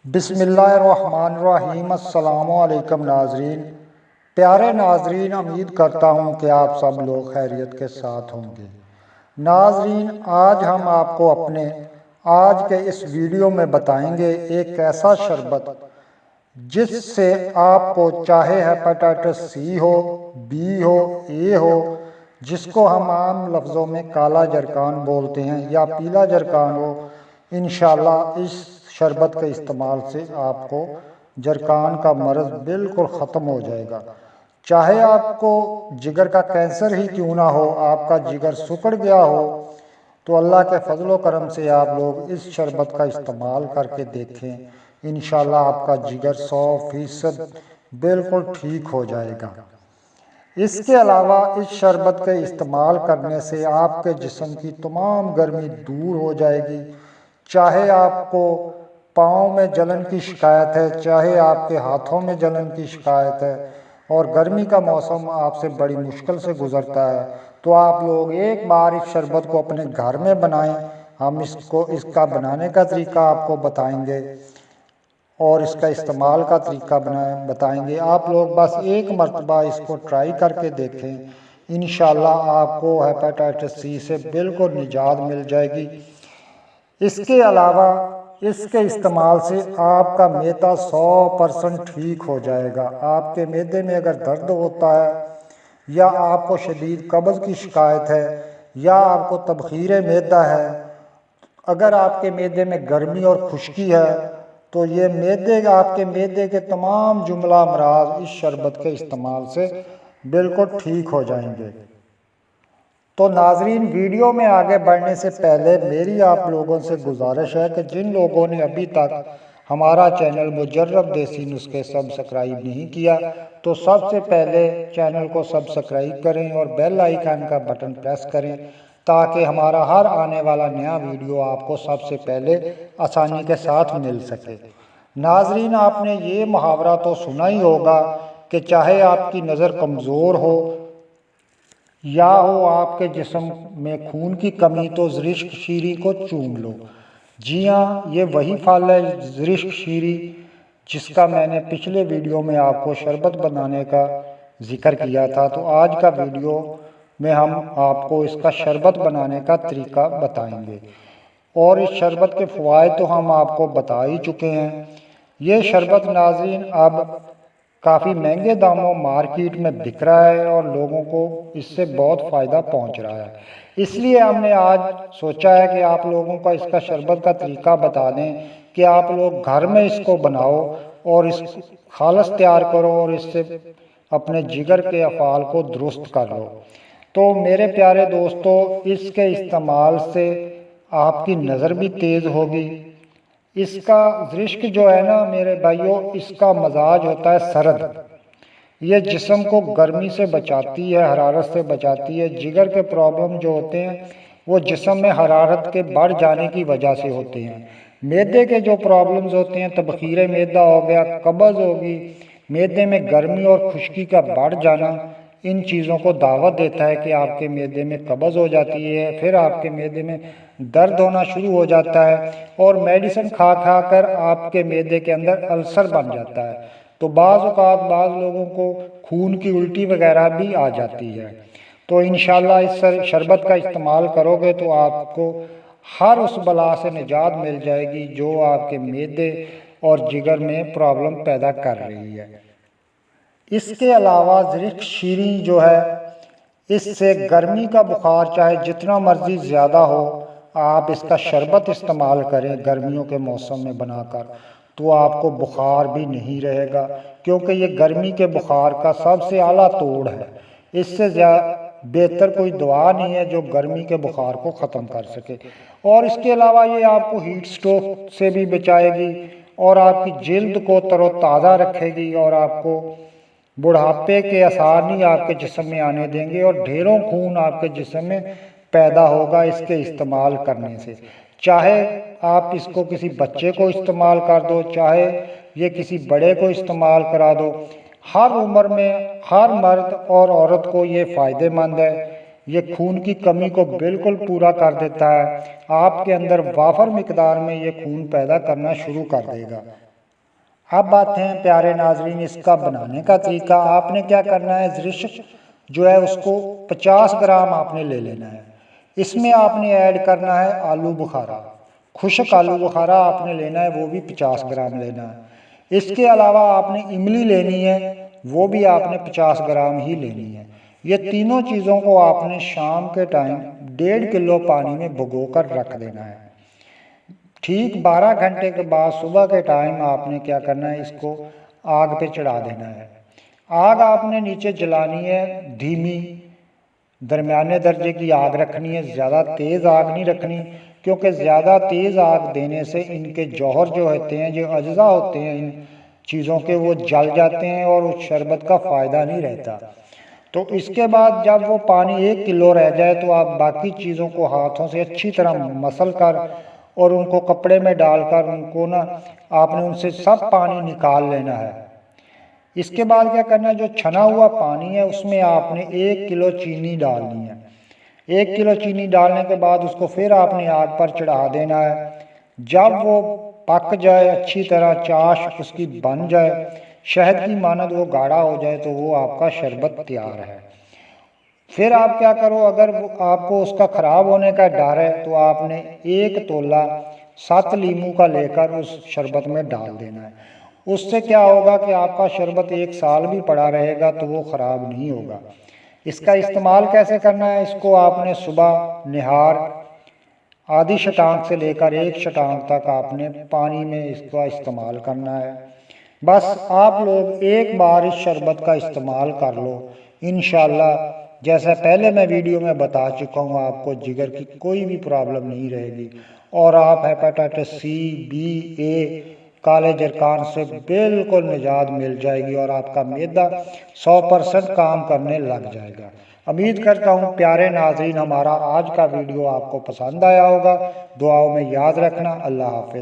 بسم اللہ الرحمن الرحیم۔ السلام علیکم ناظرین، پیارے ناظرین، امید کرتا ہوں کہ آپ سب لوگ خیریت کے ساتھ ہوں گے۔ ناظرین، آج ہم آپ کو اپنے آج کے اس ویڈیو میں بتائیں گے ایک ایسا شربت جس سے آپ کو چاہے ہیپاٹائٹس سی ہو، بی ہو، اے ہو، جس کو ہم عام لفظوں میں کالا جرکان بولتے ہیں، یا پیلا جرکان ہو، انشاءاللہ اس شربت کے استعمال سے آپ کو جرکان کا مرض بالکل ختم ہو جائے گا۔ چاہے آپ کو جگر کا کینسر ہی کیوں نہ ہو، آپ کا جگر سکڑ گیا ہو، تو اللہ کے فضل و کرم سے آپ لوگ اس شربت کا استعمال کر کے دیکھیں، انشاءاللہ آپ کا جگر 100% بالکل ٹھیک ہو جائے گا۔ اس کے علاوہ اس شربت کے استعمال کرنے سے آپ کے جسم کی تمام گرمی دور ہو جائے گی۔ چاہے آپ کو پاؤں میں جلن کی شکایت ہے، چاہے آپ کے ہاتھوں میں جلن کی شکایت ہے، اور گرمی کا موسم آپ سے بڑی مشکل سے گزرتا ہے، تو آپ لوگ ایک بار اس شربت کو اپنے گھر میں بنائیں۔ ہم اس کا بنانے کا طریقہ آپ کو بتائیں گے اور اس کا استعمال کا طریقہ بتائیں گے۔ آپ لوگ بس ایک مرتبہ اس کو ٹرائی کر کے دیکھیں، انشاءاللہ آپ کو ہیپاٹائٹس سی سے بالکل نجات مل جائے گی۔ اس کے علاوہ اس کے استعمال سے آپ کا معدہ 100% ٹھیک ہو جائے گا۔ آپ کے معدے میں اگر درد ہوتا ہے، یا آپ کو شدید قبض کی شکایت ہے، یا آپ کو تبخیر معدہ ہے، اگر آپ کے معدے میں گرمی اور خشکی ہے، تو یہ آپ کے معدے کے تمام جملہ امراض اس شربت کے استعمال سے بالکل ٹھیک ہو جائیں گے۔ تو ناظرین، ویڈیو میں آگے بڑھنے سے پہلے میری آپ لوگوں سے گزارش ہے کہ جن لوگوں نے ابھی تک ہمارا چینل مجرب دیسی نسخے سبسکرائب نہیں کیا، تو سب سے پہلے چینل کو سبسکرائب کریں اور بیل آئیکن کا بٹن پریس کریں، تاکہ ہمارا ہر آنے والا نیا ویڈیو آپ کو سب سے پہلے آسانی کے ساتھ مل سکے۔ ناظرین، آپ نے یہ محاورہ تو سنا ہی ہوگا کہ چاہے آپ کی نظر کمزور ہو یا ہو آپ کے جسم میں خون کی کمی، تو زرشک شیری کو چوم لو۔ جی ہاں، یہ وہی پھل ہے زرشک شیری، جس کا میں نے پچھلے ویڈیو میں آپ کو شربت بنانے کا ذکر کیا تھا۔ تو آج کا ویڈیو میں ہم آپ کو اس کا شربت بنانے کا طریقہ بتائیں گے، اور اس شربت کے فوائد تو ہم آپ کو بتا ہی چکے ہیں۔ یہ شربت ناظرین اب کافی مہنگے داموں مارکیٹ میں بک رہا ہے، اور لوگوں کو اس سے بہت فائدہ پہنچ رہا ہے۔ اس لیے ہم نے آج سوچا ہے کہ آپ لوگوں کا اس کا شربت کا طریقہ بتا دیں، کہ آپ لوگ گھر میں اس کو بناؤ اور اس خالص تیار کرو، اور اس سے اپنے جگر کے افعال کو درست کر لو۔ تو میرے پیارے دوستو، اس کے استعمال سے آپ کی نظر بھی تیز ہوگی۔ اس کا زرشک جو ہے نا میرے بھائیوں، اس کا مزاج ہوتا ہے سرد۔ یہ جسم کو گرمی سے بچاتی ہے، حرارت سے بچاتی ہے۔ جگر کے پرابلم جو ہوتے ہیں وہ جسم میں حرارت کے بڑھ جانے کی وجہ سے ہوتے ہیں۔ معدے کے جو پرابلمز ہوتے ہیں، تبخیر معدہ ہو گیا، قبض ہوگی، معدے میں گرمی اور خشکی کا بڑھ جانا، ان چیزوں کو دعوت دیتا ہے کہ آپ کے معدے میں قبض ہو جاتی ہے، پھر آپ کے معدے میں درد ہونا شروع ہو جاتا ہے، اور میڈیسن کھا کھا کر آپ کے معدے کے اندر السر بن جاتا ہے۔ تو بعض اوقات بعض لوگوں کو خون کی الٹی وغیرہ بھی آ جاتی ہے۔ تو انشاءاللہ اس شربت کا استعمال کرو گے تو آپ کو ہر اس بلا سے نجات مل جائے گی جو آپ کے معدے اور جگر میں پرابلم پیدا کر رہی ہے۔ اس کے علاوہ زرشک شیری جو ہے، اس سے گرمی کا بخار چاہے جتنا مرضی زیادہ ہو، آپ اس کا شربت استعمال کریں گرمیوں کے موسم میں بنا کر، تو آپ کو بخار بھی نہیں رہے گا، کیونکہ یہ گرمی کے بخار کا سب سے اعلیٰ توڑ ہے۔ اس سے بہتر کوئی دوا نہیں ہے جو گرمی کے بخار کو ختم کر سکے۔ اور اس کے علاوہ یہ آپ کو ہیٹ سٹروک سے بھی بچائے گی، اور آپ کی جلد کو تر و تازہ رکھے گی، اور آپ کو بڑھاپے کے آثار نہیں آپ کے جسم میں آنے دیں گے، اور ڈھیروں خون آپ کے جسم میں پیدا ہوگا اس کے استعمال کرنے سے۔ چاہے آپ اس کو کسی بچے کو استعمال کر دو، چاہے یہ کسی بڑے کو استعمال کرا دو، ہر عمر میں ہر مرد اور عورت کو یہ فائدہ مند ہے۔ یہ خون کی کمی کو بالکل پورا کر دیتا ہے، آپ کے اندر وافر مقدار میں یہ خون پیدا کرنا شروع کر دے گا۔ اب بات ہے پیارے ناظرین اس کا بنانے کا طریقہ۔ آپ نے کیا کرنا ہے، زرشک جو ہے اس کو 50 گرام آپ نے لے لینا ہے۔ اس میں آپ نے ایڈ کرنا ہے آلو بخارا، خشک آلو بخارا آپ نے لینا ہے، وہ بھی 50 گرام لینا ہے۔ اس کے علاوہ آپ نے املی لینی ہے، وہ بھی آپ نے 50 گرام ہی لینی ہے۔ یہ تینوں چیزوں کو آپ نے شام کے ٹائم 1.5 کلو پانی میں بھگو کر رکھ دینا ہے۔ ٹھیک 12 گھنٹے کے بعد صبح کے ٹائم آپ نے کیا کرنا ہے، اس کو آگ پہ چڑھا دینا ہے۔ آگ آپ نے نیچے جلانی ہے، دھیمی درمیانے درجے کی آگ رکھنی ہے، زیادہ تیز آگ نہیں رکھنی، کیونکہ زیادہ تیز آگ دینے سے ان کے جوہر جو ہوتے ہیں، جو اجزاء ہوتے ہیں ان چیزوں کے، وہ جل جاتے ہیں اور اس شربت کا فائدہ نہیں رہتا۔ تو اس کے بعد جب وہ پانی 1 کلو رہ جائے تو آپ باقی چیزوں کو ہاتھوں سے اچھی طرح مسل کر اور ان کو کپڑے میں ڈال کر ان کو آپ نے ان سے سب پانی نکال لینا ہے۔ اس کے بعد کیا کرنا ہے، جو چھنا ہوا پانی ہے اس میں آپ نے 1 کلو چینی ڈالنی ہے۔ 1 کلو چینی ڈالنے کے بعد اس کو پھر آپ نے آگ پر چڑھا دینا ہے۔ جب وہ پک جائے اچھی طرح، چاش اس کی بن جائے، شہد کی مانند وہ گاڑھا ہو جائے، تو وہ آپ کا شربت تیار ہے۔ پھر آپ کیا کرو، اگر آپ کو اس کا خراب ہونے کا ڈر ہے تو آپ نے 1 تولہ 7 لیموں کا لے کر اس شربت میں ڈال دینا ہے۔ اس سے کیا ہوگا کہ آپ کا شربت 1 سال بھی پڑا رہے گا تو وہ خراب نہیں ہوگا۔ اس کا استعمال کیسے کرنا ہے، اس کو آپ نے صبح نہار آدھی شٹانک سے لے کر 1 شٹانک تک آپ نے پانی میں اس کا استعمال کرنا ہے۔ بس آپ لوگ ایک بار اس شربت کا استعمال کر لو، انشاءاللہ جیسا پہلے میں ویڈیو میں بتا چکا ہوں، آپ کو جگر کی کوئی بھی پرابلم نہیں رہے گی اور آپ ہیپاٹائٹس سی، بی، اے، کالے جرکان سے بالکل نجات مل جائے گی اور آپ کا معدہ 100% کام کرنے لگ جائے گا۔ امید کرتا ہوں پیارے ناظرین ہمارا آج کا ویڈیو آپ کو پسند آیا ہوگا۔ دعاؤں میں یاد رکھنا۔ اللہ حافظ۔